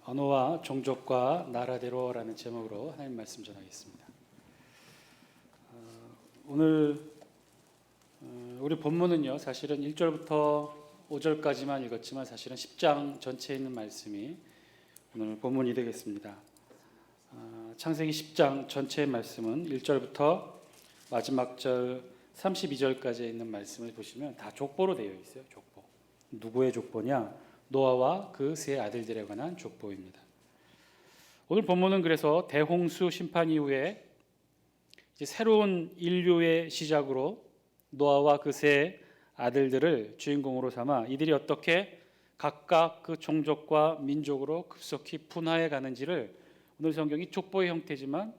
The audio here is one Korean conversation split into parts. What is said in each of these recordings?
언어와 종족과 나라대로라는 제목으로 하나님 말씀 전하겠습니다. 오늘 우리 본문은요, 사실은 1절부터 5절까지만 읽었지만 사실은 10장 전체에 있는 말씀이 오늘 본문이 되겠습니다. 창세기 10장 전체의 말씀은 1절부터 마지막 절 32절까지 있는 말씀을 보시면 다 족보로 되어 있어요. 족보. 누구의 족보냐? 노아와 그 세 아들들에 관한 족보입니다. 오늘 본문은 그래서 대홍수 심판 이후에 이제 새로운 인류의 시작으로 노아와 그 세 아들들을 주인공으로 삼아 이들이 어떻게 각각 그 종족과 민족으로 급속히 분화해 가는지를 오늘 성경이 족보의 형태지만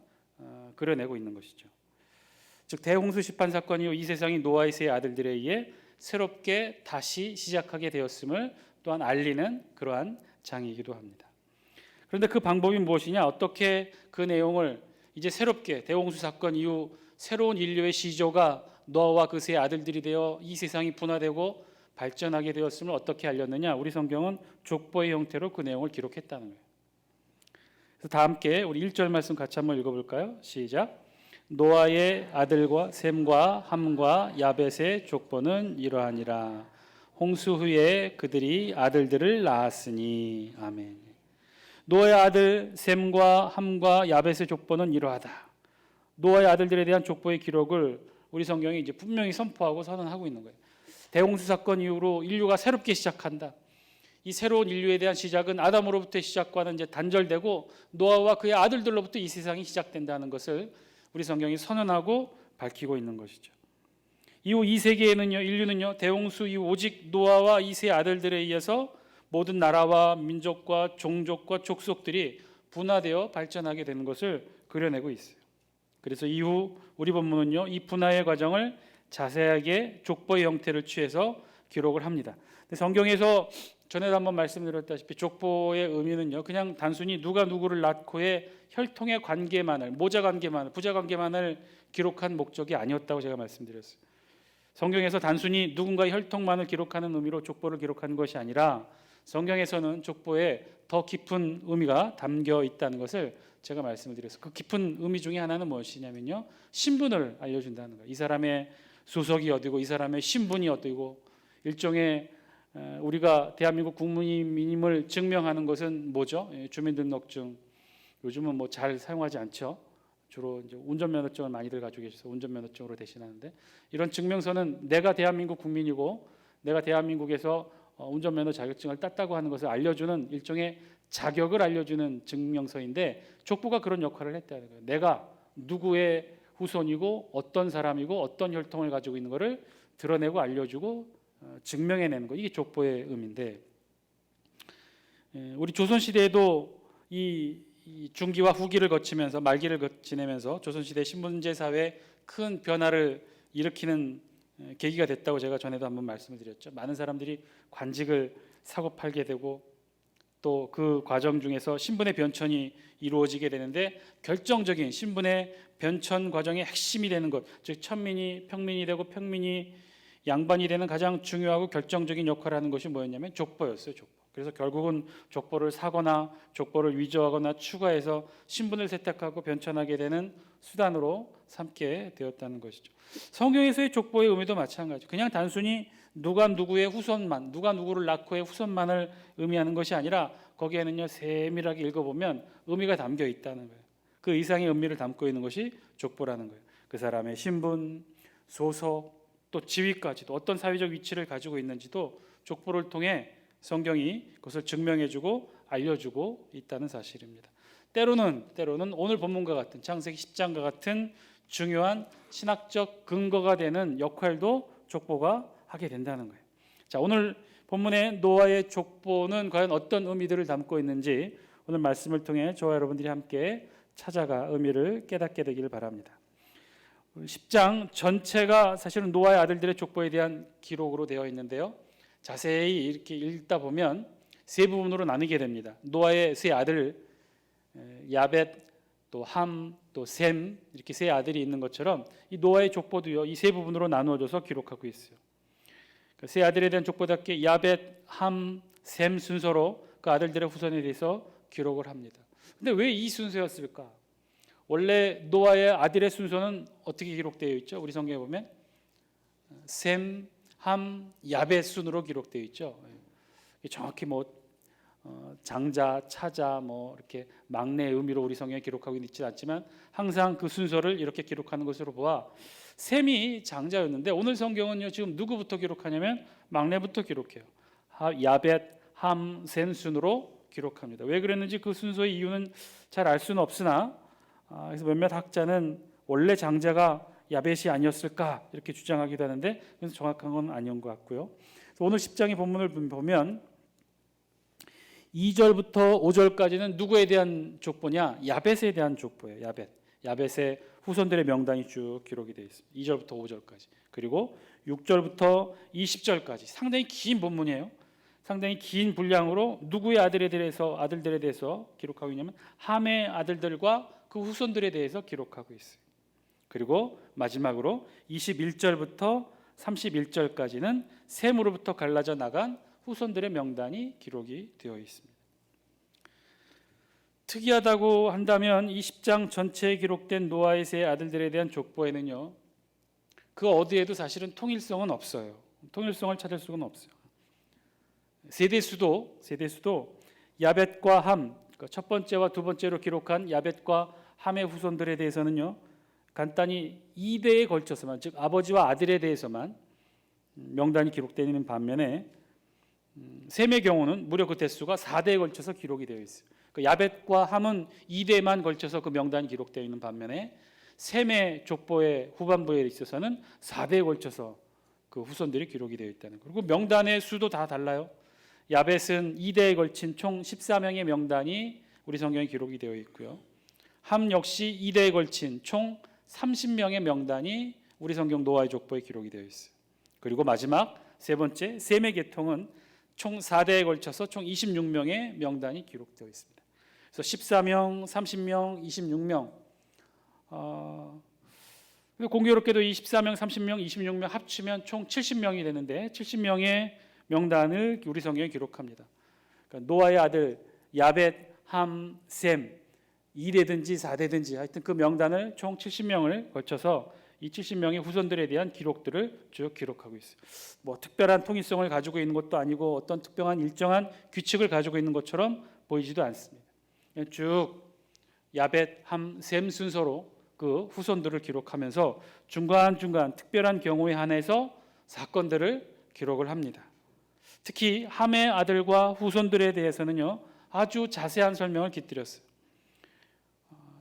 그려내고 있는 것이죠. 즉 대홍수 심판 사건 이후 이 세상이 노아의 세 아들들에 의해 새롭게 다시 시작하게 되었음을 또한 알리는 그러한 장이기도 합니다. 그런데 그 방법이 무엇이냐? 어떻게 그 내용을 이제 새롭게 대홍수 사건 이후 새로운 인류의 시조가 노아와 그 세 아들들이 되어 이 세상이 분화되고 발전하게 되었음을 어떻게 알렸느냐? 우리 성경은 족보의 형태로 그 내용을 기록했다는 거예요. 그래서 다 함께 우리 1절 말씀 같이 한번 읽어볼까요? 시작. 노아의 아들과 셈과 함과 야벳의 족보는 이러하니라. 홍수 후에 그들이 아들들을 낳았으니. 아멘. 노아의 아들 셈과 함과 야벳의 족보는 이러하다. 노아의 아들들에 대한 족보의 기록을 우리 성경이 이제 분명히 선포하고 선언하고 있는 거예요. 대홍수 사건 이후로 인류가 새롭게 시작한다. 이 새로운 인류에 대한 시작은 아담으로부터의 시작과는 이제 단절되고 노아와 그의 아들들로부터 이 세상이 시작된다는 것을 우리 성경이 선언하고 밝히고 있는 것이죠. 이후 이 세계에는요, 인류는요, 대홍수 이후 오직 노아와 이 세 아들들에 의해서 모든 나라와 민족과 종족과 족속들이 분화되어 발전하게 되는 것을 그려내고 있어요. 그래서 이후 우리 본문은요, 이 분화의 과정을 자세하게 족보의 형태를 취해서 기록을 합니다. 근데 성경에서 전에도 한번 말씀드렸다시피 족보의 의미는요, 그냥 단순히 누가 누구를 낳고의 혈통의 관계만을, 모자 관계만을, 부자 관계만을 기록한 목적이 아니었다고 제가 말씀드렸어요. 성경에서 단순히 누군가의 혈통만을 기록하는 의미로 족보를 기록한 것이 아니라 성경에서는 족보에 더 깊은 의미가 담겨 있다는 것을 제가 말씀을 드렸어요. 그 깊은 의미 중에 하나는 무엇이냐면요, 신분을 알려준다는 거예요. 이 사람의 소속이 어디고 이 사람의 신분이 어디고, 일종의 우리가 대한민국 국민임을 증명하는 것은 뭐죠? 주민등록증. 요즘은 뭐 잘 사용하지 않죠. 주로 이제 운전면허증을 많이들 가지고 계셔서 운전면허증으로 대신하는데, 이런 증명서는 내가 대한민국 국민이고 내가 대한민국에서 운전면허 자격증을 땄다고 하는 것을 알려주는 일종의 자격을 알려주는 증명서인데, 족보가 그런 역할을 했다는 거예요. 내가 누구의 후손이고 어떤 사람이고 어떤 혈통을 가지고 있는 것을 드러내고 알려주고 증명해내는 거, 이게 족보의 의미인데, 우리 조선시대에도 이 중기와 후기를 거치면서 말기를 지내면서 조선시대 신분제 사회에 큰 변화를 일으키는 계기가 됐다고 제가 전에도 한번 말씀을 드렸죠. 많은 사람들이 관직을 사고 팔게 되고 또 그 과정 중에서 신분의 변천이 이루어지게 되는데, 결정적인 신분의 변천 과정의 핵심이 되는 것, 즉 천민이 평민이 되고 평민이 양반이 되는 가장 중요하고 결정적인 역할을 하는 것이 뭐였냐면 족보였어요. 족보. 그래서 결국은 족보를 사거나 족보를 위조하거나 추가해서 신분을 세탁하고 변천하게 되는 수단으로 삼게 되었다는 것이죠. 성경에서의 족보의 의미도 마찬가지. 그냥 단순히 누가 누구의 후손만, 누가 누구를 낳고의 후손만을 의미하는 것이 아니라 거기에는요, 세밀하게 읽어보면 의미가 담겨 있다는 거예요. 그 이상의 의미를 담고 있는 것이 족보라는 거예요. 그 사람의 신분, 소속, 또 지위까지도, 어떤 사회적 위치를 가지고 있는지도 족보를 통해 성경이 그것을 증명해주고 알려주고 있다는 사실입니다. 때로는 오늘 본문과 같은 창세기 10장과 같은 중요한 신학적 근거가 되는 역할도 족보가 하게 된다는 거예요. 자, 오늘 본문의 노아의 족보는 과연 어떤 의미들을 담고 있는지 오늘 말씀을 통해 저와 여러분들이 함께 찾아가 의미를 깨닫게 되기를 바랍니다. 10장 전체가 사실은 노아의 아들들의 족보에 대한 기록으로 되어 있는데요, 자세히 이렇게 읽다 보면 세 부분으로 나누게 됩니다. 노아의 세 아들 야벳, 또 함, 또 셈, 이렇게 세 아들이 있는 것처럼 이 노아의 족보도요, 이 세 부분으로 나누어져서 기록하고 있어요. 세 아들에 대한 족보답게 야벳, 함, 셈 순서로 그 아들들의 후손에 대해서 기록을 합니다. 근데 왜 이 순서였을까? 원래 노아의 아들의 순서는 어떻게 기록되어 있죠? 우리 성경에 보면 셈, 함, 야벳 순으로 기록되어 있죠. 정확히 장자, 차자, 이렇게 막내의 의미로 우리 성경에 기록하고 있지 않지만 항상 그 순서를 이렇게 기록하는 것으로 보아 셈이 장자였는데 오늘 성경은요 지금 누구부터 기록하냐면 막내부터 기록해요. 야벳, 함, 셈 순으로 기록합니다. 왜 그랬는지 그 순서의 이유는 잘 알 수는 없으나 그래서 몇몇 학자는 원래 장자가 야벳이 아니었을까 이렇게 주장하기도 하는데 그래서 정확한 건 아니온 것 같고요. 오늘 10장의 본문을 보면 2절부터 5절까지는 누구에 대한 족보냐? 야벳에 대한 족보예요. 야벳의 후손들의 명단이 쭉 기록이 되어 있습니다. 2절부터 5절까지. 그리고 6절부터 20절까지 상당히 긴 본문이에요. 상당히 긴 분량으로 누구의 아들들에 대해서 기록하고 있냐면 함의 아들들과 그 후손들에 대해서 기록하고 있어요. 그리고 마지막으로 21절부터 31절까지는 셈으로부터 갈라져 나간 후손들의 명단이 기록이 되어 있습니다. 특이하다고 한다면 이 10장 전체에 기록된 노아의 세 아들들에 대한 족보에는요, 그 어디에도 사실은 통일성은 없어요. 통일성을 찾을 수는 없어요. 세대수도 야벳과 함, 첫 번째와 두 번째로 기록한 야벳과 함의 후손들에 대해서는요, 간단히 2대에 걸쳐서만, 즉 아버지와 아들에 대해서만 명단이 기록되는 반면에 셈의 경우는 무려 그 대수가 4대에 걸쳐서 기록이 되어 있어요. 그 야벳과 함은 2대에만 걸쳐서 그 명단이 기록되어 있는 반면에 셈의 족보의 후반부에 있어서는 4대에 걸쳐서 그 후손들이 기록이 되어 있다는 거예요. 그리고 명단의 수도 다 달라요. 야벳은 2대에 걸친 총 14명의 명단이 우리 성경에 기록이 되어 있고요. 함 역시 2대에 걸친 총 30명의 명단이 우리 성경 노아의 족보에 기록이 되어 있어요. 그리고 마지막 세 번째 셈의 계통은 총 4대에 걸쳐서 총 26명의 명단이 기록되어 있습니다. 그래서 14명, 30명, 26명. 공교롭게도 이 14명, 30명, 26명 합치면 총 70명이 되는데 70명의 명단을 우리 성경에 기록합니다. 그러니까 노아의 아들 야벳, 함, 셈 2대든지 4대든지 하여튼 그 명단을 총 70명을 거쳐서 이 70명의 후손들에 대한 기록들을 쭉 기록하고 있어요. 특별한 통일성을 가지고 있는 것도 아니고 어떤 특별한 일정한 규칙을 가지고 있는 것처럼 보이지도 않습니다. 쭉 야벳, 함, 셈 순서로 그 후손들을 기록하면서 중간중간 특별한 경우에 한해서 사건들을 기록을 합니다. 특히 함의 아들과 후손들에 대해서는요 아주 자세한 설명을 깃들였어요.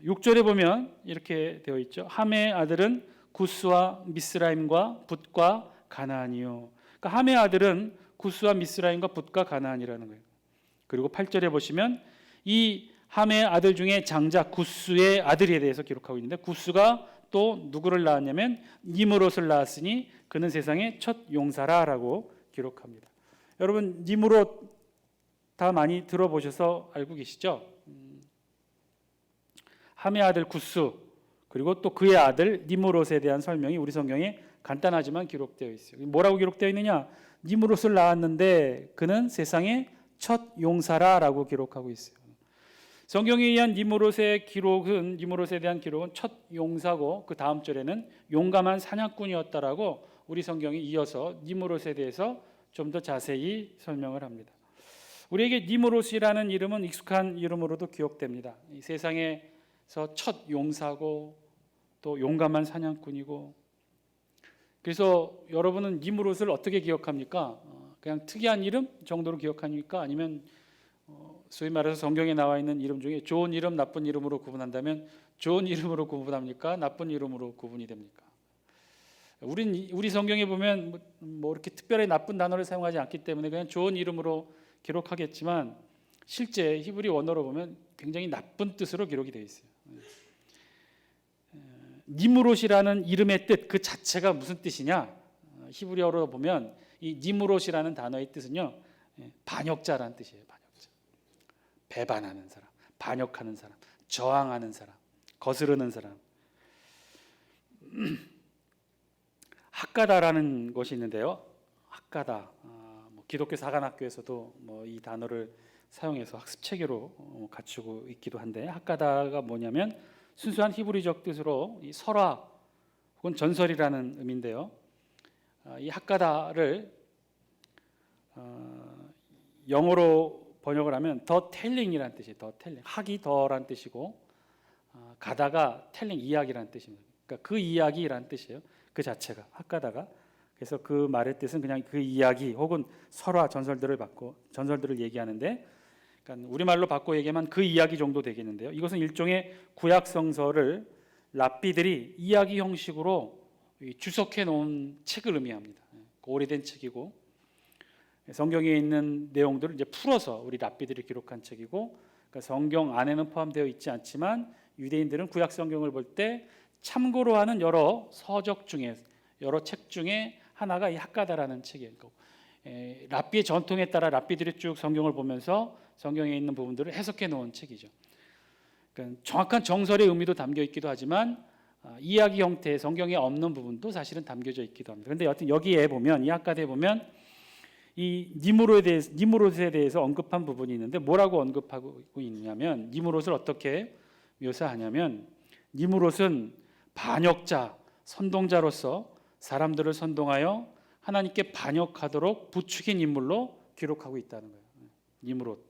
6절에 보면 이렇게 되어 있죠. 함의 아들은 구스와 미스라임과 붓과 가나안이요. 그러니까 함의 아들은 구스와 미스라임과 붓과 가나안이라는 거예요. 그리고 8절에 보시면 이 함의 아들 중에 장자 구스의 아들에 대해서 기록하고 있는데 구스가 또 누구를 낳았냐면 니므롯을 낳았으니 그는 세상의 첫 용사라라고 기록합니다. 여러분 니므롯 다 많이 들어보셔서 알고 계시죠? 함의 아들 구스 그리고 또 그의 아들 니므롯에 대한 설명이 우리 성경에 간단하지만 기록되어 있어요. 뭐라고 기록되어 있느냐? 니므롯을 낳았는데 그는 세상의 첫 용사라라고 기록하고 있어요. 성경에 의한 니므롯에 대한 기록은 첫 용사고 그 다음 절에는 용감한 사냥꾼이었다라고 우리 성경이 이어서 니므롯에 대해서 좀 더 자세히 설명을 합니다. 우리에게 니므롯이라는 이름은 익숙한 이름으로도 기억됩니다. 이 세상에서 첫 용사고 또 용감한 사냥꾼이고 그래서 여러분은 니므롯을 어떻게 기억합니까? 그냥 특이한 이름 정도로 기억합니까? 아니면 소위 말해서 성경에 나와 있는 이름 중에 좋은 이름, 나쁜 이름으로 구분한다면 좋은 이름으로 구분합니까? 나쁜 이름으로 구분이 됩니까? 우리 성경에 보면 이렇게 특별히 나쁜 단어를 사용하지 않기 때문에 그냥 좋은 이름으로 기록하겠지만 실제 히브리 원어로 보면 굉장히 나쁜 뜻으로 기록이 되어 있어요. 니므롯이라는 이름의 뜻 그 자체가 무슨 뜻이냐? 히브리어로 보면 이 니므롯이라는 단어의 뜻은요 반역자라는 뜻이에요. 반역자. 배반하는 사람, 반역하는 사람, 저항하는 사람, 거스르는 사람. 학가다라는 것이 있는데요. 학가다. 기독교 사관학교에서도 이 단어를 사용해서 학습 체계로 갖추고 있기도 한데, 학가다가 뭐냐면 순수한 히브리적 뜻으로 이 설화 혹은 전설이라는 의미인데요. 이 학가다를 영어로 번역을 하면 더 텔링이라는 뜻이에요. 더 텔링, 학이 더라는 뜻이고, 가다가 텔링, 이야기라는 뜻입니다. 그러니까 그 이야기라는 뜻이에요. 그 자체가 학가다가. 그래서 그 말의 뜻은 그냥 그 이야기 혹은 설화, 전설들을 얘기하는데, 그러니까 우리말로 바꿔 얘기하면 그 이야기 정도 되겠는데요. 이것은 일종의 구약 성서를 랍비들이 이야기 형식으로 주석해 놓은 책을 의미합니다. 오래된 책이고, 성경에 있는 내용들을 이제 풀어서 우리 랍비들이 기록한 책이고, 그러니까 성경 안에는 포함되어 있지 않지만 유대인들은 구약 성경을 볼 때 참고로 하는 여러 서적 중에, 여러 책 중에 하나가 이 학가다라는 책이에요. 랍비의 전통에 따라 랍비들이 쭉 성경을 보면서 성경에 있는 부분들을 해석해 놓은 책이죠. 그러니까 정확한 정설의 의미도 담겨 있기도 하지만 이야기 형태의 성경에 없는 부분도 사실은 담겨져 있기도 합니다. 그런데 여튼 여기에 보면, 이 학가다에 보면 이 니므롯에 대해서 언급한 부분이 있는데, 뭐라고 언급하고 있냐면, 니므롯을 어떻게 묘사하냐면, 니므롯은 반역자, 선동자로서 사람들을 선동하여 하나님께 반역하도록 부추긴 인물로 기록하고 있다는 거예요. 니므롯.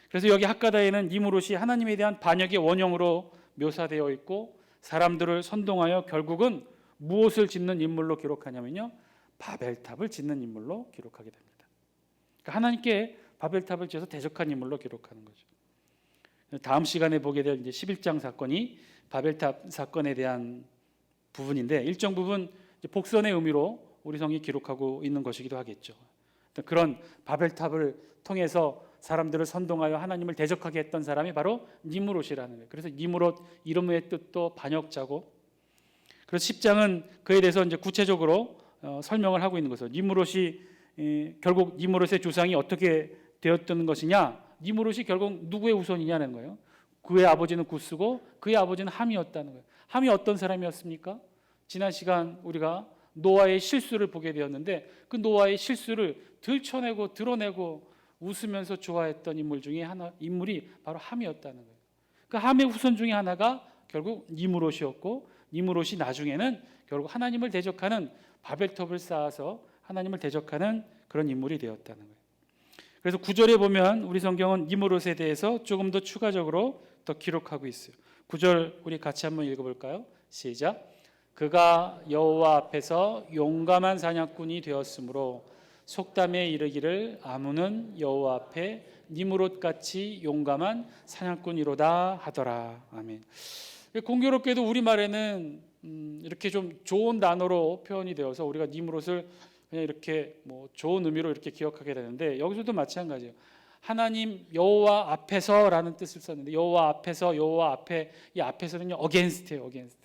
그래서 여기 학가다에는 니므롯이 하나님에 대한 반역의 원형으로 묘사되어 있고, 사람들을 선동하여 결국은 무엇을 짓는 인물로 기록하냐면요, 바벨탑을 짓는 인물로 기록하게 됩니다. 그러니까 하나님께 바벨탑을 지어서 대적한 인물로 기록하는 거죠. 다음 시간에 보게 될 이제 11장 사건이 바벨탑 사건에 대한 부분인데, 일정 부분 복선의 의미로 우리 성이 기록하고 있는 것이기도 하겠죠. 그런 바벨탑을 통해서 사람들을 선동하여 하나님을 대적하게 했던 사람이 바로 니므롯이라는 거예요. 그래서 니므롯 이름의 뜻도 반역자고, 그래서 10장은 그에 대해서 이제 구체적으로 설명을 하고 있는 거죠. 니므롯이 결국 니므롯의 조상이 어떻게 되었던 것이냐? 니므롯이 결국 누구의 후손이냐는 거예요. 그의 아버지는 구스고 그의 아버지는 함이었다는 거예요. 함이 어떤 사람이었습니까? 지난 시간 우리가 노아의 실수를 보게 되었는데, 그 노아의 실수를 들춰내고 드러내고 웃으면서 좋아했던 인물 중에 인물이 바로 함이었다는 거예요. 그 함의 후손 중에 하나가 결국 니므롯이었고, 니므롯이 나중에는 결국 하나님을 대적하는 바벨탑을 쌓아서 하나님을 대적하는 그런 인물이 되었다는 거예요. 그래서 9절에 보면 우리 성경은 니므롯에 대해서 조금 더 추가적으로 더 기록하고 있어요. 9절 우리 같이 한번 읽어볼까요? 시작. 그가 여호와 앞에서 용감한 사냥꾼이 되었으므로 속담에 이르기를 아문은 여호와 앞에 니므롯같이 용감한 사냥꾼이로다 하더라. 아멘. 공교롭게도 우리말에는 이렇게 좀 좋은 단어로 표현이 되어서 우리가 니므롯을 그냥 이렇게 뭐 좋은 의미로 이렇게 기억하게 되는데, 여기서도 마찬가지예요. 하나님 여호와 앞에서라는 뜻을 썼는데, 여호와 앞에서, 여호와 앞에, 이 앞에서는요 against예요. against.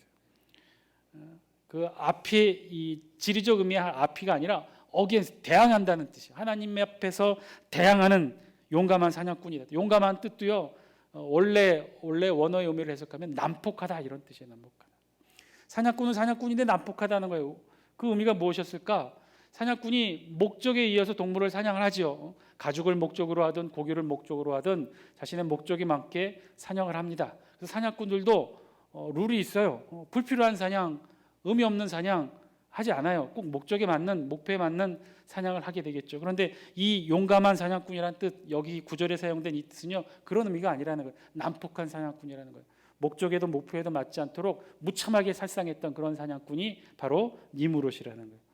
그 앞이 이 지리적 의미의 앞이가 아니라 against, 대항한다는 뜻이에요. 하나님 앞에서 대항하는 용감한 사냥꾼이다. 용감한 뜻도요, 원래 원어의 의미를 해석하면 난폭하다 이런 뜻이에요. 난폭하다. 사냥꾼은 사냥꾼인데 난폭하다는 거예요. 그 의미가 무엇이었을까? 사냥꾼이 목적에 이어서 동물을 사냥을 하지요. 가죽을 목적으로 하든 고기를 목적으로 하든 자신의 목적에 맞게 사냥을 합니다. 그래서 사냥꾼들도 룰이 있어요. 불필요한 사냥, 의미 없는 사냥 하지 않아요. 꼭 목적에 맞는, 목표에 맞는 사냥을 하게 되겠죠. 그런데 이 용감한 사냥꾼이라는 뜻, 여기 9절에 사용된 이 뜻은요, 그런 의미가 아니라는 거예요. 난폭한 사냥꾼이라는 거예요. 목적에도 목표에도 맞지 않도록 무참하게 살상했던 그런 사냥꾼이 바로 니므롯이라는 거예요.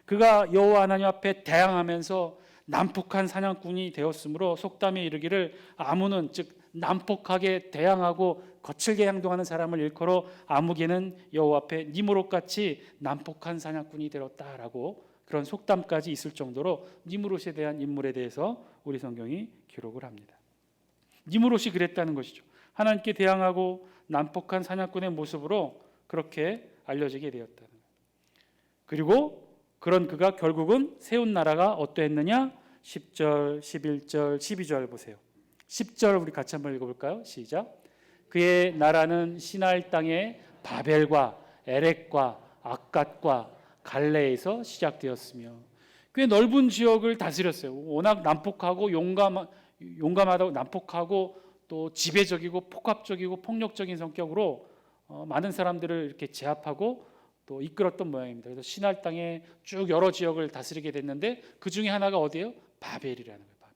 그가 여호와 하나님 앞에 대항하면서 난폭한 사냥꾼이 되었으므로 속담에 이르기를 아무는, 즉 난폭하게 대항하고 거칠게 행동하는 사람을 일컬어 아무개는 여호와 앞에 니므롯같이 난폭한 사냥꾼이 되었다라고, 그런 속담까지 있을 정도로 니므롯에 대한 인물에 대해서 우리 성경이 기록을 합니다. 니므롯이 그랬다는 것이죠. 하나님께 대항하고 난폭한 사냥꾼의 모습으로 그렇게 알려지게 되었다는 거예요. 그리고 그런 그가 결국은 세운 나라가 어떠했느냐? 10절, 11절, 12절 보세요. 10절 우리 같이 한번 읽어볼까요? 시작. 그의 나라는 시날 땅의 바벨과 에렉과 악갓과 갈레에서 시작되었으며, 꽤 넓은 지역을 다스렸어요. 워낙 난폭하고 용감하다고 난폭하고 또 지배적이고 폭압적이고 폭력적인 성격으로 많은 사람들을 이렇게 제압하고 또 이끌었던 모양입니다. 그래서 시날 땅에 쭉 여러 지역을 다스리게 됐는데 그 중에 하나가 어디예요? 바벨이라는 거예요. 바벨.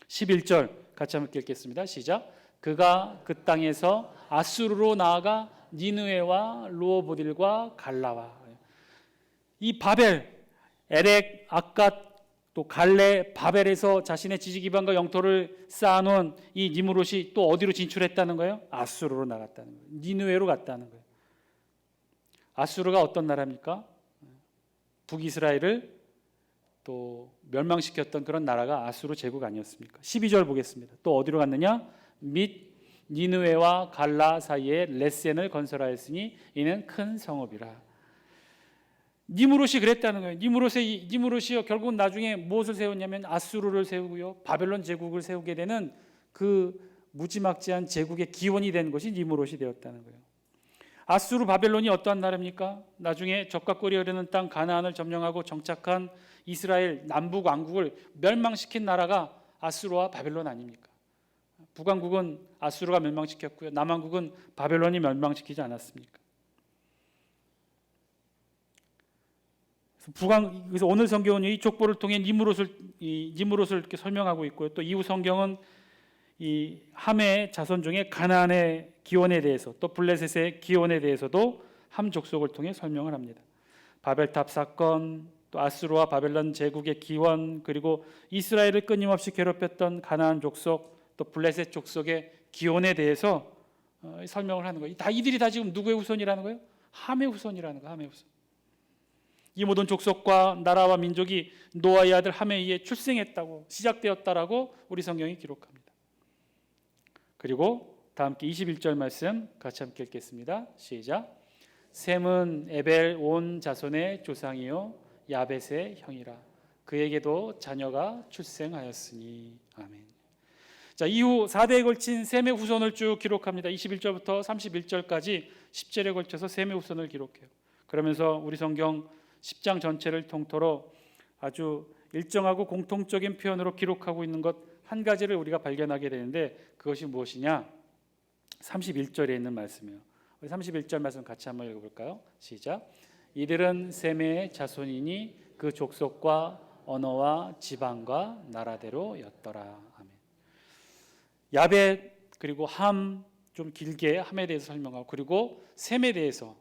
11절 같이 한번 읽겠습니다. 시작. 그가 그 땅에서 아수르로 나아가 니느웨와 루오보딜과 갈라와. 이 바벨, 에렉, 아갓, 또 갈레, 바벨에서 자신의 지지 기반과 영토를 쌓아놓은 이 니므롯이 또 어디로 진출했다는 거예요? 아수르로 나갔다는 거예요. 니느웨로 갔다는 거예요. 아수르가 어떤 나라입니까? 북이스라엘을 또 멸망시켰던 그런 나라가 아수르 제국 아니었습니까? 12절 보겠습니다. 또 어디로 갔느냐? 및 니느웨와 갈라 사이에 레센을 건설하였으니 이는 큰 성읍이라. 니므롯이 그랬다는 거예요. 니므롯이 결국은 나중에 무엇을 세웠냐면 아수르를 세우고요, 바벨론 제국을 세우게 되는 그 무지막지한 제국의 기원이 된 것이 니므롯이 되었다는 거예요. 아수르 바벨론이 어떠한 나라입니까? 나중에 적과 꿀이 흐르는 땅 가나안을 점령하고 정착한 이스라엘 남북 왕국을 멸망시킨 나라가 아수르와 바벨론 아닙니까? 북왕국은 아수르가 멸망시켰고요, 남왕국은 바벨론이 멸망시키지 않았습니까? 그래서 오늘 성경은 이 족보를 통해 니므롯을 이렇게 설명하고 있고요. 또 이후 성경은 이 함의 자손 중에 가나안의 기원에 대해서, 또 블레셋의 기원에 대해서도 함 족속을 통해 설명을 합니다. 바벨탑 사건, 또 아수르와 바벨론 제국의 기원, 그리고 이스라엘을 끊임없이 괴롭혔던 가나안 족속, 또 블레셋 족속의 기원에 대해서 설명을 하는 거예요. 이들이 다 지금 누구의 후손이라는 거예요? 함의 후손이라는 거예요. 함의 후손. 이 모든 족속과 나라와 민족이 노아의 아들 함에 의해 출생했다고, 시작되었다라고 우리 성경이 기록합니다. 그리고 다 함께 21절 말씀 같이 함께 읽겠습니다. 시작. 셈은 에벨 온 자손의 조상이요 야벳의 형이라. 그에게도 자녀가 출생하였으니. 아멘. 자, 이후 4대에 걸친 셈의 후손을 쭉 기록합니다. 21절부터 31절까지 10절에 걸쳐서 셈의 후손을 기록해요. 그러면서 우리 성경 10장 전체를 통틀어 아주 일정하고 공통적인 표현으로 기록하고 있는 것 한 가지를 우리가 발견하게 되는데, 그것이 무엇이냐? 31절에 있는 말씀이에요. 우리 31절 말씀 같이 한번 읽어볼까요? 시작. 이들은 셈의 자손이니 그 족속과 언어와 지방과 나라대로였더라. 아멘. 야벳, 그리고 함, 좀 길게 함에 대해서 설명하고, 그리고 셈에 대해서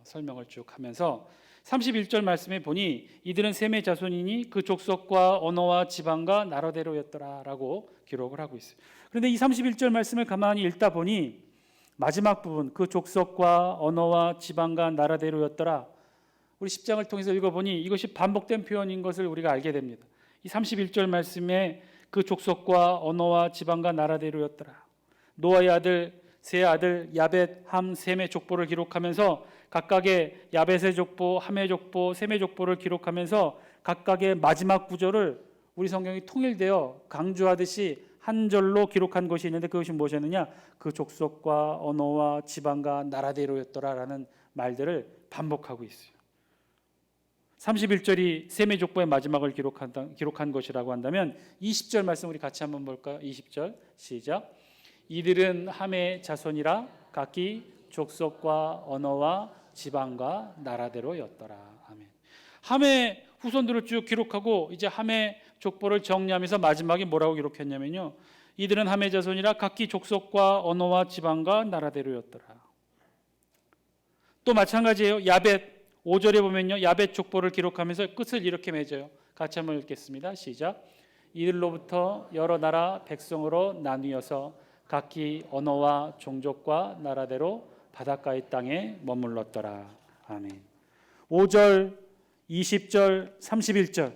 설명을 쭉 하면서 31절 말씀에 보니 이들은 셈의 자손이니 그 족속과 언어와 지방과 나라대로였더라 라고 기록을 하고 있어요. 그런데 이 31절 말씀을 가만히 읽다 보니 마지막 부분, 그 족속과 언어와 지방과 나라대로였더라, 우리 10장을 통해서 읽어보니 이것이 반복된 표현인 것을 우리가 알게 됩니다. 이 31절 말씀에 그 족속과 언어와 지방과 나라대로였더라, 노아의 아들 세 아들 야벳, 함, 셈의 족보를 기록하면서 각각의 야벳의 족보, 함의 족보, 셈의 족보를 기록하면서 각각의 마지막 구절을 우리 성경이 통일되어 강조하듯이 한 절로 기록한 것이 있는데, 그것이 무엇이었느냐? 그 족속과 언어와 지방과 나라대로였더라라는 말들을 반복하고 있어요. 31절이 셈의 족보의 마지막을 기록한 것이라고 한다면 20절 말씀 우리 같이 한번 볼까요? 20절 시작. 이들은 함의 자손이라 각기 족속과 언어와 지방과 나라대로였더라. 아멘. 함의 후손들을 쭉 기록하고 이제 함의 족보를 정리하면서 마지막에 뭐라고 기록했냐면요, 이들은 함의 자손이라 각기 족속과 언어와 지방과 나라대로였더라. 또 마찬가지예요. 야벳 5절에 보면요, 야벳 족보를 기록하면서 끝을 이렇게 맺어요. 같이 한번 읽겠습니다. 시작. 이들로부터 여러 나라 백성으로 나뉘어서 각기 언어와 종족과 나라대로 바닷가의 땅에 머물렀더라. 아멘. 5절, 20절, 31절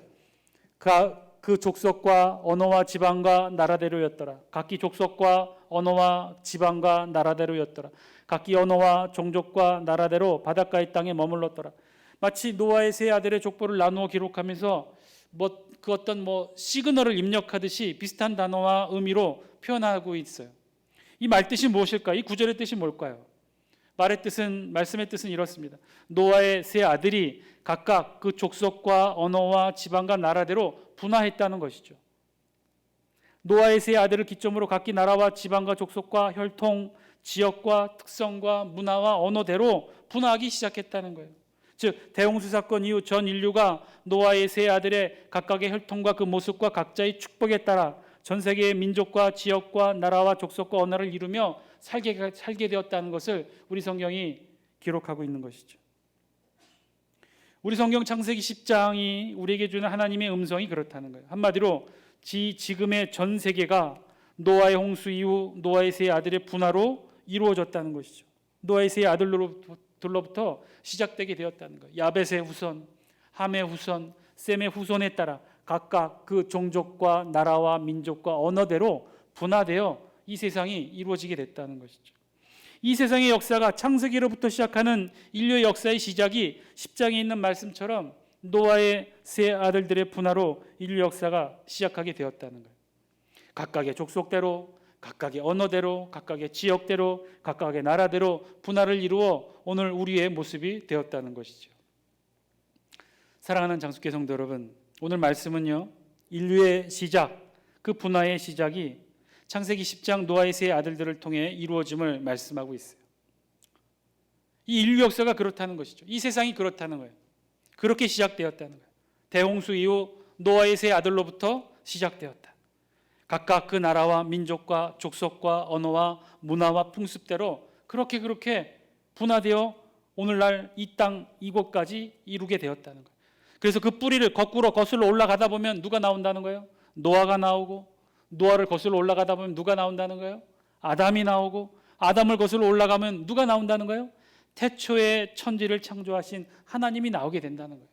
그 족속과 언어와 지방과 나라대로였더라. 각기 족속과 언어와 지방과 나라대로였더라. 각기 언어와 종족과 나라대로 바닷가의 땅에 머물렀더라. 마치 노아의 세 아들의 족보를 나누어 기록하면서 그 어떤 시그널을 입력하듯이 비슷한 단어와 의미로 표현하고 있어요. 이 말뜻이 무엇일까? 이 구절의 뜻이 뭘까요? 말씀의 뜻은 이렇습니다. 노아의 세 아들이 각각 그 족속과 언어와 지방과 나라대로 분화했다는 것이죠. 노아의 세 아들을 기점으로 각기 나라와 지방과 족속과 혈통, 지역과 특성과 문화와 언어대로 분화하기 시작했다는 거예요. 즉 대홍수 사건 이후 전 인류가 노아의 세 아들의 각각의 혈통과 그 모습과 각자의 축복에 따라 전 세계의 민족과 지역과 나라와 족속과 언어를 이루며 살게 되었다는 것을 우리 성경이 기록하고 있는 것이죠. 우리 성경 창세기 10장이 우리에게 주는 하나님의 음성이 그렇다는 거예요. 한마디로 지금의 전 세계가 노아의 홍수 이후 노아의 세 아들의 분화로 이루어졌다는 것이죠. 노아의 세 아들로부터 시작되게 되었다는 거예요. 야벳의 후손, 함의 후손, 셈의 후손에 따라 각각 그 종족과 나라와 민족과 언어대로 분화되어 이 세상이 이루어지게 됐다는 것이죠. 이 세상의 역사가 창세기로부터 시작하는 인류의 역사의 시작이 10장에 있는 말씀처럼 노아의 세 아들들의 분화로 인류 역사가 시작하게 되었다는 거예요. 각각의 족속대로, 각각의 언어대로, 각각의 지역대로, 각각의 나라대로 분화를 이루어 오늘 우리의 모습이 되었다는 것이죠. 사랑하는 장수교 성도 여러분, 오늘 말씀은요, 인류의 시작, 그 분화의 시작이 창세기 10장 노아의 세 아들들을 통해 이루어짐을 말씀하고 있어요. 이 인류 역사가 그렇다는 것이죠. 이 세상이 그렇다는 거예요. 그렇게 시작되었다는 거예요. 대홍수 이후 노아의 세 아들로부터 시작되었다. 각각 그 나라와 민족과 족속과 언어와 문화와 풍습대로 그렇게 분화되어 오늘날 이 땅 이곳까지 이루게 되었다는 거예요. 그래서 그 뿌리를 거꾸로 거슬러 올라가다 보면 누가 나온다는 거예요? 노아가 나오고, 노아를 거슬러 올라가다 보면 누가 나온다는 거예요? 아담이 나오고, 아담을 거슬러 올라가면 누가 나온다는 거예요? 태초에 천지를 창조하신 하나님이 나오게 된다는 거예요.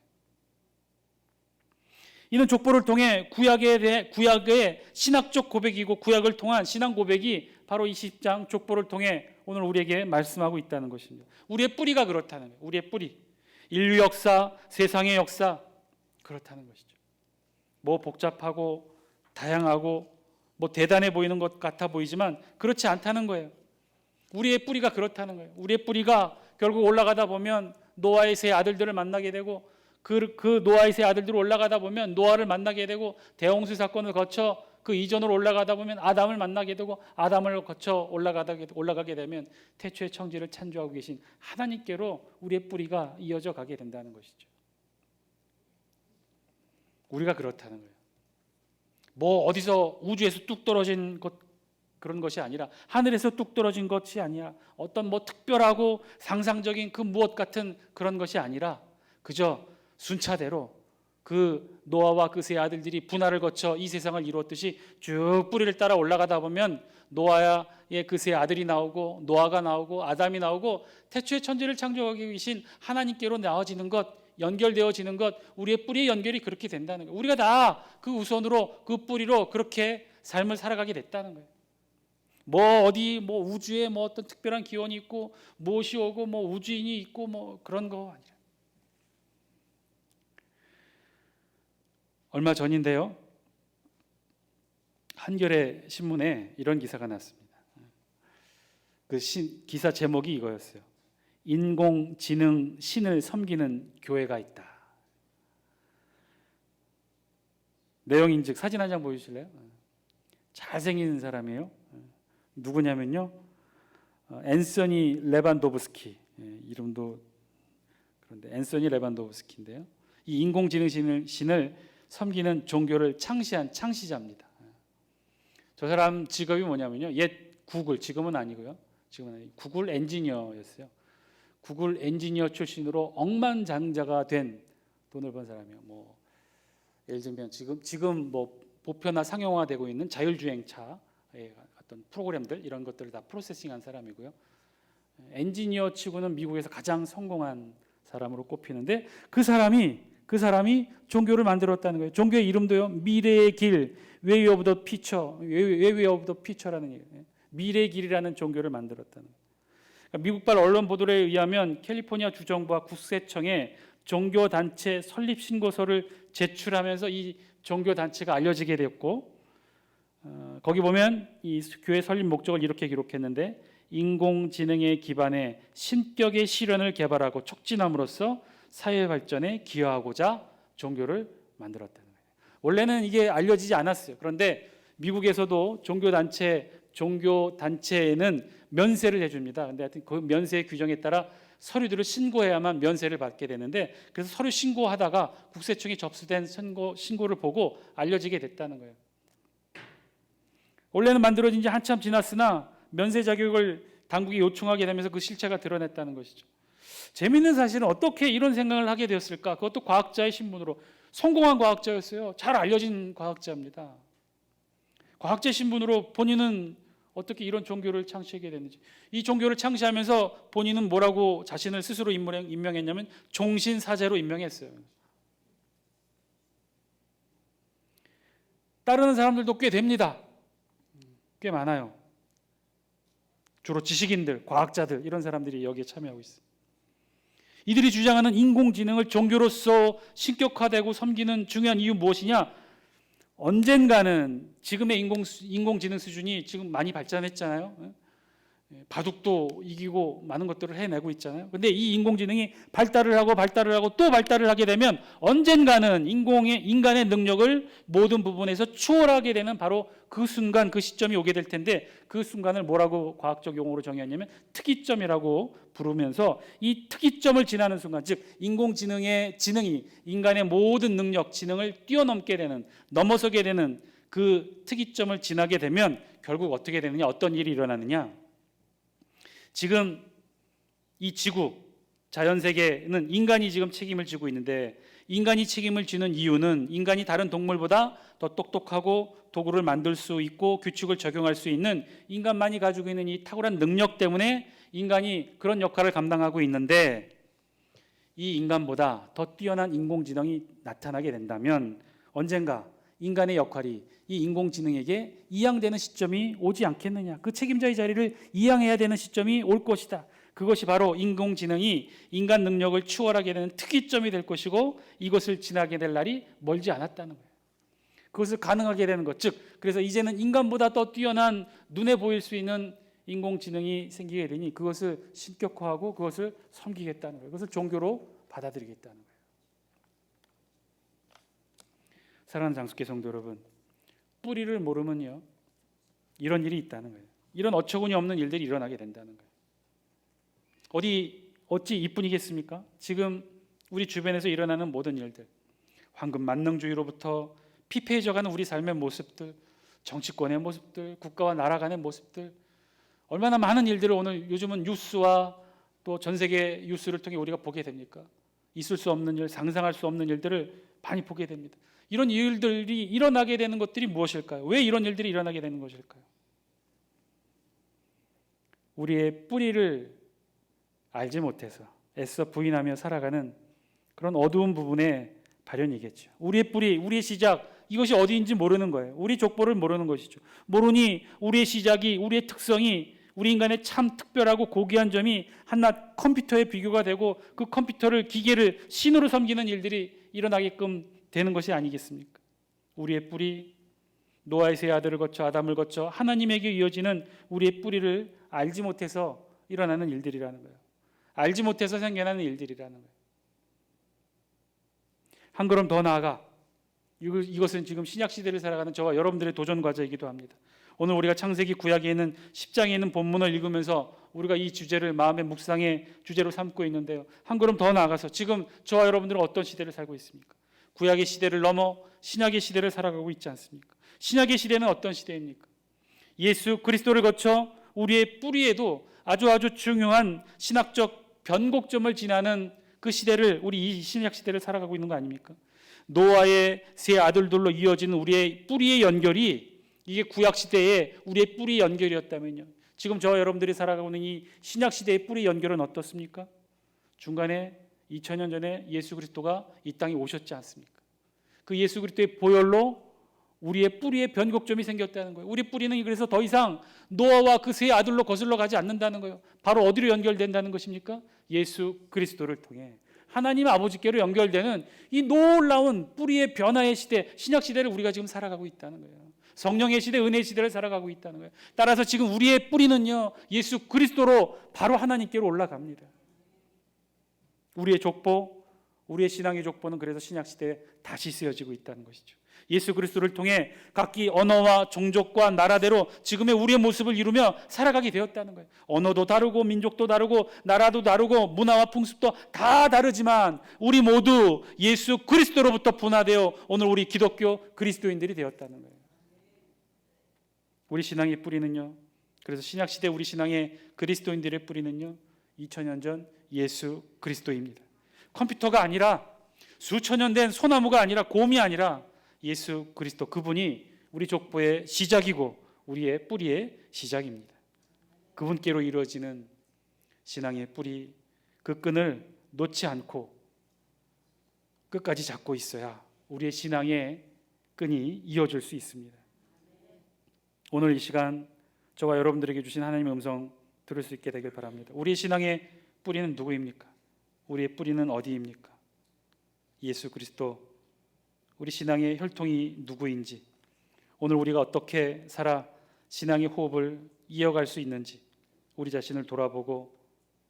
이는 족보를 통해 구약의 신학적 고백이고 구약을 통한 신앙 고백이 바로 이 10장 족보를 통해 오늘 우리에게 말씀하고 있다는 것입니다. 우리의 뿌리가 그렇다는 거예요. 우리의 뿌리. 인류 역사, 세상의 역사 그렇다는 것이죠. 뭐 복잡하고 다양하고 뭐 대단해 보이는 것 같아 보이지만 그렇지 않다는 거예요. 우리의 뿌리가 그렇다는 거예요. 우리의 뿌리가 결국 올라가다 보면 노아의 세 아들들을 만나게 되고 그 노아의 세 아들들을 올라가다 보면 노아를 만나게 되고 대홍수 사건을 거쳐 그 이전으로 올라가다 보면 아담을 만나게 되고 아담을 거쳐 올라가게 되면 태초의 천지를 창조하고 계신 하나님께로 우리의 뿌리가 이어져 가게 된다는 것이죠. 우리가 그렇다는 거예요. 뭐 어디서 우주에서 뚝 떨어진 것 그런 것이 아니라 하늘에서 뚝 떨어진 것이 아니라 어떤 뭐 특별하고 상상적인 그 무엇 같은 그런 것이 아니라 그저 순차대로 그 노아와 그 세 아들들이 분화를 거쳐 이 세상을 이루었듯이 쭉 뿌리를 따라 올라가다 보면 노아의 그 세 아들이 나오고 노아가 나오고 아담이 나오고 태초의 천지를 창조하고 계신 하나님께로 나아지는 것, 연결되어지는 것, 우리의 뿌리의 연결이 그렇게 된다는 거예요. 우리가 다 그 우선으로 그 뿌리로 그렇게 삶을 살아가게 됐다는 거예요. 뭐 어디 뭐 우주에 뭐 어떤 특별한 기원이 있고 무엇이 오고 뭐 우주인이 있고 뭐 그런 거 아니라. 얼마 전인데요, 한겨레 신문에 이런 기사가 났습니다. 그 기사 제목이 이거였어요. 인공지능 신을 섬기는 교회가 있다. 내용인즉 사진 한 장 보여주실래요? 잘생긴 사람이에요. 누구냐면요, 앤서니 레반도브스키, 이름도 그런데 앤서니 레반도브스키인데요, 이 인공지능 신을 섬기는 종교를 창시한 창시자입니다. 저 사람 직업이 뭐냐면요, 옛 구글, 지금은 아니고요, 구글 엔지니어였어요. 구글 엔지니어 출신으로 억만장자가 된 돈을 번 사람이에요. 뭐 예를 들면 지금 뭐 보편화 상용화되고 있는 자율주행차의 어떤 프로그램들 이런 것들을 다 프로세싱한 사람이고요. 엔지니어 치고는 미국에서 가장 성공한 사람으로 꼽히는데 그 사람이 종교를 만들었다는 거예요. 종교의 이름도요, 미래의 길, Way of the Future라는 얘기예요. 미래의 길이라는 종교를 만들었다는 거예요. 그러니까 미국발 언론 보도에 의하면 캘리포니아 주정부와 국세청에 종교단체 설립 신고서를 제출하면서 이 종교단체가 알려지게 됐고, 거기 보면 이 교회 설립 목적을 이렇게 기록했는데, 인공지능에 기반해 신격의 실현을 개발하고 촉진함으로써 사회 발전에 기여하고자 종교를 만들었다는 거예요. 원래는 이게 알려지지 않았어요. 그런데 미국에서도 종교 단체에는 면세를 해줍니다. 근데 하여튼 그 면세 규정에 따라 서류들을 신고해야만 면세를 받게 되는데, 그래서 서류 신고하다가 국세청에 접수된 신고를 보고 알려지게 됐다는 거예요. 원래는 만들어진 지 한참 지났으나 면세 자격을 당국이 요청하게 되면서 그 실체가 드러냈다는 것이죠. 재미있는 사실은 어떻게 이런 생각을 하게 되었을까? 그것도 과학자의 신분으로. 성공한 과학자였어요. 잘 알려진 과학자입니다. 과학자 신분으로 본인은 어떻게 이런 종교를 창시하게 됐는지, 이 종교를 창시하면서 본인은 뭐라고 자신을 스스로 임명했냐면 종신사제로 임명했어요. 따르는 사람들도 꽤 됩니다. 꽤 많아요. 주로 지식인들, 과학자들, 이런 사람들이 여기에 참여하고 있어요. 이들이 주장하는 인공지능을 종교로서 신격화되고 섬기는 중요한 이유 무엇이냐? 언젠가는 지금의 인공지능 수준이 지금 많이 발전했잖아요. 바둑도 이기고 많은 것들을 해내고 있잖아요. 근데 이 인공지능이 발달을 하고 또 발달을 하게 되면 언젠가는 인간의 능력을 모든 부분에서 추월하게 되는 바로 그 순간, 그 시점이 오게 될 텐데, 그 순간을 뭐라고 과학적 용어로 정의했냐면 특이점이라고 부르면서, 이 특이점을 지나는 순간, 즉 인공지능의 지능이 인간의 모든 능력, 지능을 뛰어넘게 되는, 넘어서게 되는 그 특이점을 지나게 되면 결국 어떻게 되느냐, 어떤 일이 일어나느냐. 지금 이 지구, 자연세계는 인간이 지금 책임을 지고 있는데, 인간이 책임을 지는 이유는 인간이 다른 동물보다 더 똑똑하고 도구를 만들 수 있고 규칙을 적용할 수 있는 인간만이 가지고 있는 이 탁월한 능력 때문에 인간이 그런 역할을 감당하고 있는데, 이 인간보다 더 뛰어난 인공지능이 나타나게 된다면 언젠가 인간의 역할이 이 인공지능에게 이양되는 시점이 오지 않겠느냐. 그 책임자의 자리를 이양해야 되는 시점이 올 것이다. 그것이 바로 인공지능이 인간 능력을 추월하게 되는 특이점이 될 것이고, 이것을 지나게 될 날이 멀지 않았다는 거예요. 그것을 가능하게 되는 것, 즉 그래서 이제는 인간보다 더 뛰어난 눈에 보일 수 있는 인공지능이 생기게 되니 그것을 신격화하고 그것을 섬기겠다는 거예요. 그것을 종교로 받아들이겠다는 거예요. 사랑하는 장숙계 성도 여러분, 뿌리를 모르면요, 이런 일이 있다는 거예요. 이런 어처구니 없는 일들이 일어나게 된다는 거예요. 어찌 이뿐이겠습니까? 지금 우리 주변에서 일어나는 모든 일들, 황금 만능주의로부터 피폐해져가는 우리 삶의 모습들, 정치권의 모습들, 국가와 나라 간의 모습들, 얼마나 많은 일들을 오늘 요즘은 뉴스와 또 전 세계 뉴스를 통해 우리가 보게 됩니까? 있을 수 없는 일, 상상할 수 없는 일들을 많이 보게 됩니다. 이런 일들이 일어나게 되는 것들이 무엇일까요? 왜 이런 일들이 일어나게 되는 것일까요? 우리의 뿌리를 알지 못해서 애써 부인하며 살아가는 그런 어두운 부분의 발현이겠죠. 우리의 뿌리, 우리의 시작, 이것이 어디인지 모르는 거예요. 우리 족보를 모르는 것이죠. 모르니 우리의 시작이, 우리의 특성이, 우리 인간의 참 특별하고 고귀한 점이 한낱 컴퓨터에 비교가 되고, 그 컴퓨터를, 기계를 신으로 섬기는 일들이 일어나게끔 되는 것이 아니겠습니까? 우리의 뿌리, 노아의 세 아들을 거쳐 아담을 거쳐 하나님에게 이어지는 우리의 뿌리를 알지 못해서 일어나는 일들이라는 거예요. 알지 못해서 생겨나는 일들이라는 거예요. 한 걸음 더 나아가, 이것은 지금 신약시대를 살아가는 저와 여러분들의 도전 과제이기도 합니다. 오늘 우리가 창세기 구약에 있는 10장에 있는 본문을 읽으면서 우리가 이 주제를 마음의 묵상의 주제로 삼고 있는데요, 한 걸음 더 나아가서 지금 저와 여러분들은 어떤 시대를 살고 있습니까? 구약의 시대를 넘어 신약의 시대를 살아가고 있지 않습니까? 신약의 시대는 어떤 시대입니까? 예수 그리스도를 거쳐 우리의 뿌리에도 아주 중요한 신학적 변곡점을 지나는 그 시대를, 우리 이 신약 시대를 살아가고 있는 거 아닙니까? 노아의 세 아들들로 이어지는 우리의 뿌리의 연결이, 이게 구약 시대에 우리의 뿌리 연결이었다면요, 지금 저와 여러분들이 살아가고 있는 이 신약 시대의 뿌리 연결은 어떻습니까? 중간에 2000년 전에 예수 그리스도가 이 땅에 오셨지 않습니까? 그 예수 그리스도의 보혈로 우리의 뿌리에 변곡점이 생겼다는 거예요. 우리 뿌리는 그래서 더 이상 노아와 그 세 아들로 거슬러 가지 않는다는 거예요. 바로 어디로 연결된다는 것입니까? 예수 그리스도를 통해 하나님 아버지께로 연결되는 이 놀라운 뿌리의 변화의 시대, 신약 시대를 우리가 지금 살아가고 있다는 거예요. 성령의 시대, 은혜의 시대를 살아가고 있다는 거예요. 따라서 지금 우리의 뿌리는요, 예수 그리스도로 바로 하나님께로 올라갑니다. 우리의 족보, 우리의 신앙의 족보는 그래서 신약 시대에 다시 쓰여지고 있다는 것이죠. 예수 그리스도를 통해 각기 언어와 종족과 나라대로 지금의 우리의 모습을 이루며 살아가게 되었다는 거예요. 언어도 다르고 민족도 다르고 나라도 다르고 문화와 풍습도 다 다르지만 우리 모두 예수 그리스도로부터 분화되어 오늘 우리 기독교 그리스도인들이 되었다는 거예요. 우리 신앙의 뿌리는요, 그래서 신약시대 우리 신앙의 그리스도인들의 뿌리는요, 2000년 전 예수 그리스도입니다. 컴퓨터가 아니라, 수천 년 된 소나무가 아니라, 곰이 아니라 예수 그리스도, 그분이 우리 족보의 시작이고 우리의 뿌리의 시작입니다. 그분께로 이루어지는 신앙의 뿌리, 그 끈을 놓지 않고 끝까지 잡고 있어야 우리의 신앙의 끈이 이어질 수 있습니다. 오늘 이 시간 저와 여러분들에게 주신 하나님의 음성 들을 수 있게 되길 바랍니다. 우리의 신앙의 뿌리는 누구입니까? 우리의 뿌리는 어디입니까? 예수 그리스도. 우리 신앙의 혈통이 누구인지, 오늘 우리가 어떻게 살아 신앙의 호흡을 이어갈 수 있는지 우리 자신을 돌아보고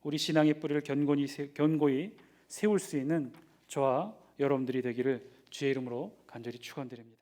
우리 신앙의 뿌리를 견고히 세울 수 있는 저와 여러분들이 되기를 주의 이름으로 간절히 축원드립니다.